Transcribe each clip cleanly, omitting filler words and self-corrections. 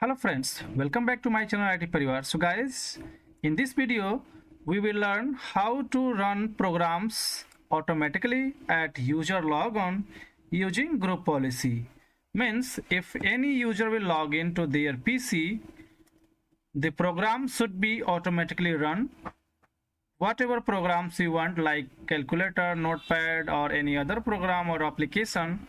Hello friends, welcome back to my channel IT Parivar. So guys, in this video we will learn how to run programs automatically at user logon using group policy. Means if any user will log in to their PC, the program should be automatically run. Whatever programs you want, like calculator, notepad, or any other program or application.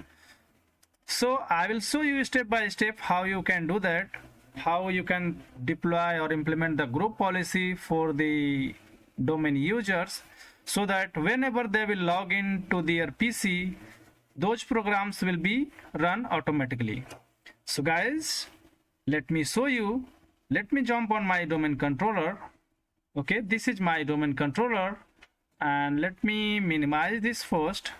So I will show you step by step how you can do that, how you can deploy or implement the group policy for the domain users, so that whenever they will log in to their PC, those programs will be run automatically. So guys, let me show you. Let me jump on my domain controller. Okay, this is my domain controller, and let me minimize this first.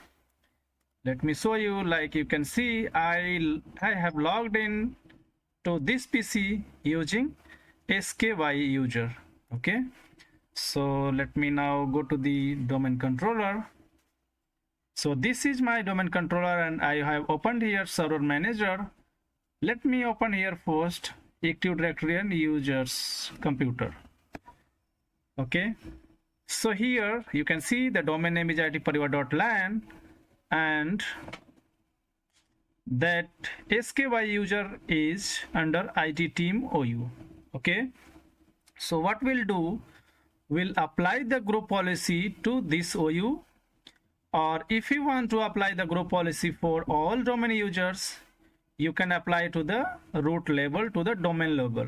Let me show you. Like you can see, I have logged in to this PC using SKY user. Okay, so let me now go to the domain controller. So this is my domain controller, and I have opened here server manager. Let me open here first Active Directory and users computer. Okay, so here you can see the domain name is itparivar.lan, and that SKY user is under IT team OU. Okay, so what we'll do, we'll apply the group policy to this OU, or if you want to apply the group policy for all domain users, you can apply to the root level, to the domain level.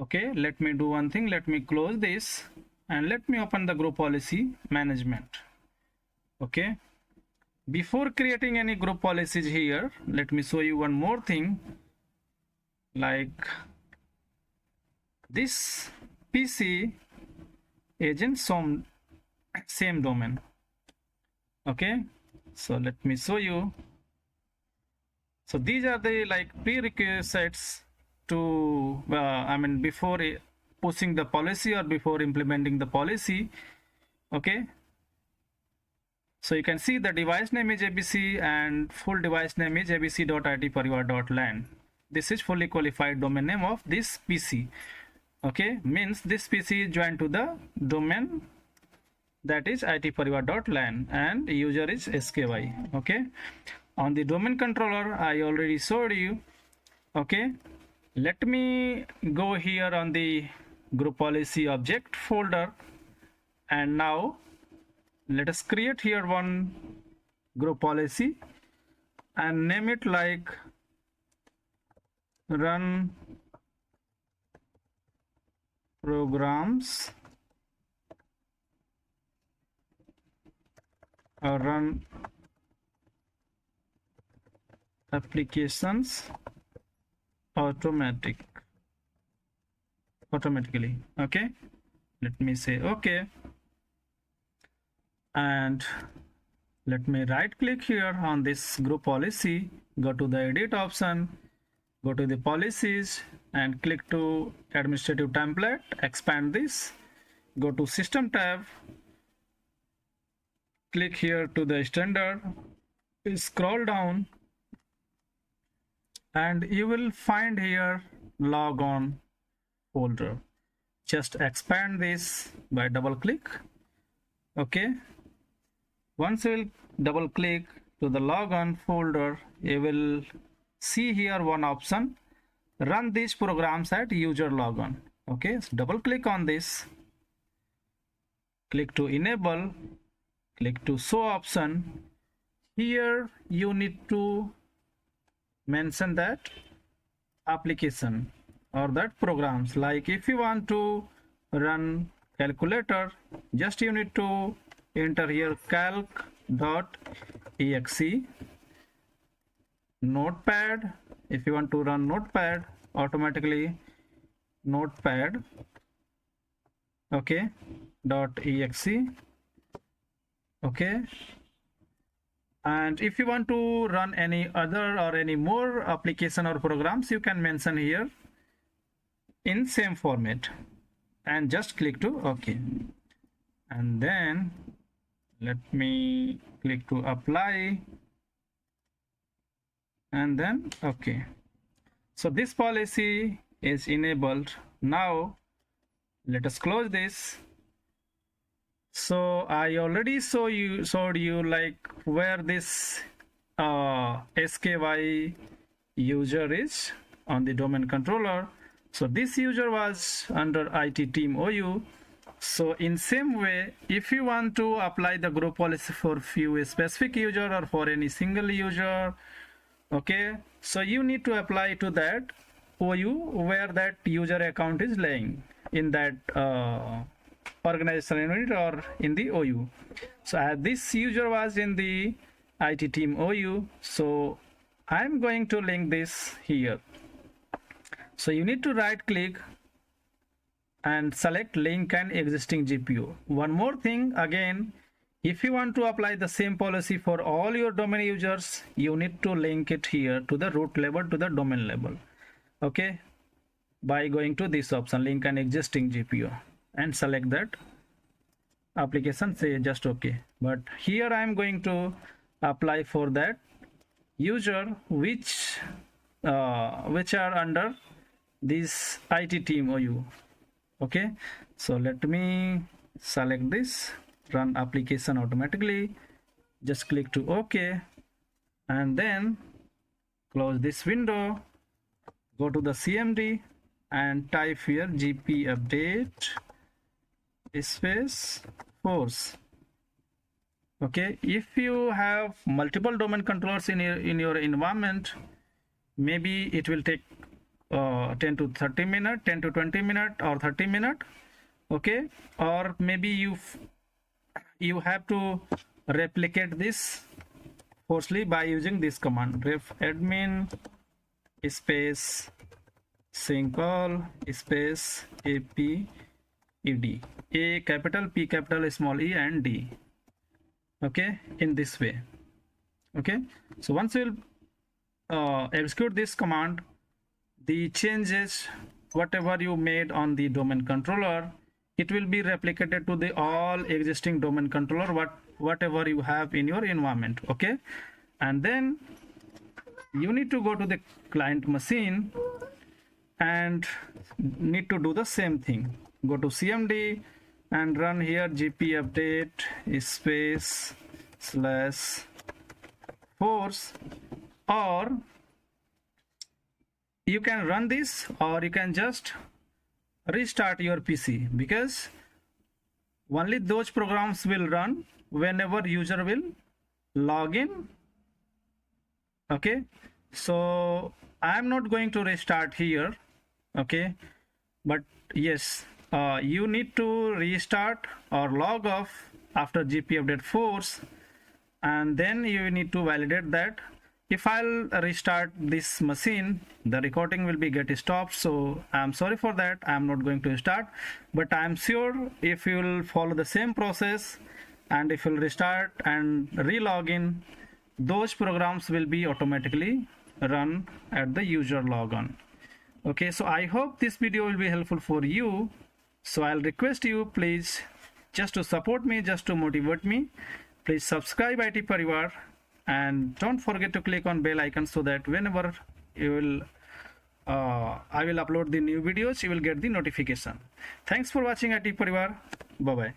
Okay, let me do one thing. Let me close this and let me open the group policy management. Okay, before creating any group policies here, let me show you one more thing. Like this PC is in some same domain. Okay, so let me show you. So these are the like prerequisites to before pushing the policy or before implementing the policy. Okay, so you can see the device name is ABC and full device name is abc.itparivar.lan. This is fully qualified domain name of this PC. Okay, means this PC is joined to the domain that is itparivar.lan and user is SKY. Okay, on the domain controller I already showed you. Okay, let me go here on the group policy object folder, and now let us create here one group policy and name it like run programs or run applications automatically. Okay, let me say okay, and let me right click here on this group policy, go to the edit option, go to the policies and click to administrative template, expand this, go to system tab, click here to the standard, scroll down, and you will find here logon folder. Just expand this by double click. Okay, once you will double click to the logon folder, you will see here one option, run these programs at user logon. Okay, so double click on this, click to enable, click to show option. Here you need to mention that application or that programs. Like if you want to run calculator, just you need to enter here calc.exe. Notepad, if you want to run notepad automatically, notepad, okay, .exe. Okay, and if you want to run any other or any more application or programs, you can mention here in same format and just click to OK. And then let me click to apply and then OK. So this policy is enabled. Now let us close this. So I already showed you like where this SKY user is on the domain controller. So this user was under IT team OU. So in same way, if you want to apply the group policy for few specific user or for any single user, okay, so you need to apply to that OU where that user account is laying in that organizational unit or in the OU. So as this user was in the IT team OU, so I'm going to link this here. So you need to right click and select link an existing GPO. One more thing, again, if you want to apply the same policy for all your domain users, you need to link it here to the root level, to the domain level, okay, by going to this option, link an existing GPO, and select that application, say just okay. But here I am going to apply for that user which are under this IT team OU. Okay, so let me select this, run application automatically, just click to OK, and then close this window, go to the CMD and type here gp update space force. Okay, if you have multiple domain controllers in your environment, maybe it will take 10 to 30 minutes, 10 to 20 minutes, or 30 minutes, okay, or maybe you have to replicate this firstly by using this command, ref admin space sync all space aped, a capital, p capital, small e, and d, okay, in this way. Okay, so once you execute this command, the changes whatever you made on the domain controller, it will be replicated to the all existing domain controller whatever you have in your environment. Okay, and then you need to go to the client machine and need to do the same thing. Go to CMD and run here gp update space /force, or you can run this, or you can just restart your PC, because only those programs will run whenever user will log in. Okay, so I'm not going to restart here, okay, but yes, you need to restart or log off after gp update force, and then you need to validate that. If I'll restart this machine, the recording will be get stopped, so I'm sorry for that, I'm not going to start. But I'm sure if you will follow the same process and if you'll restart and re-log in, those programs will be automatically run at the user logon. Okay, so I hope this video will be helpful for you. So I'll request you, please, just to support me, just to motivate me, please subscribe IT Parivar, and don't forget to click on bell icon so that whenever you will I will upload the new videos, you will get the notification. Thanks for watching IT Parivar. Bye bye.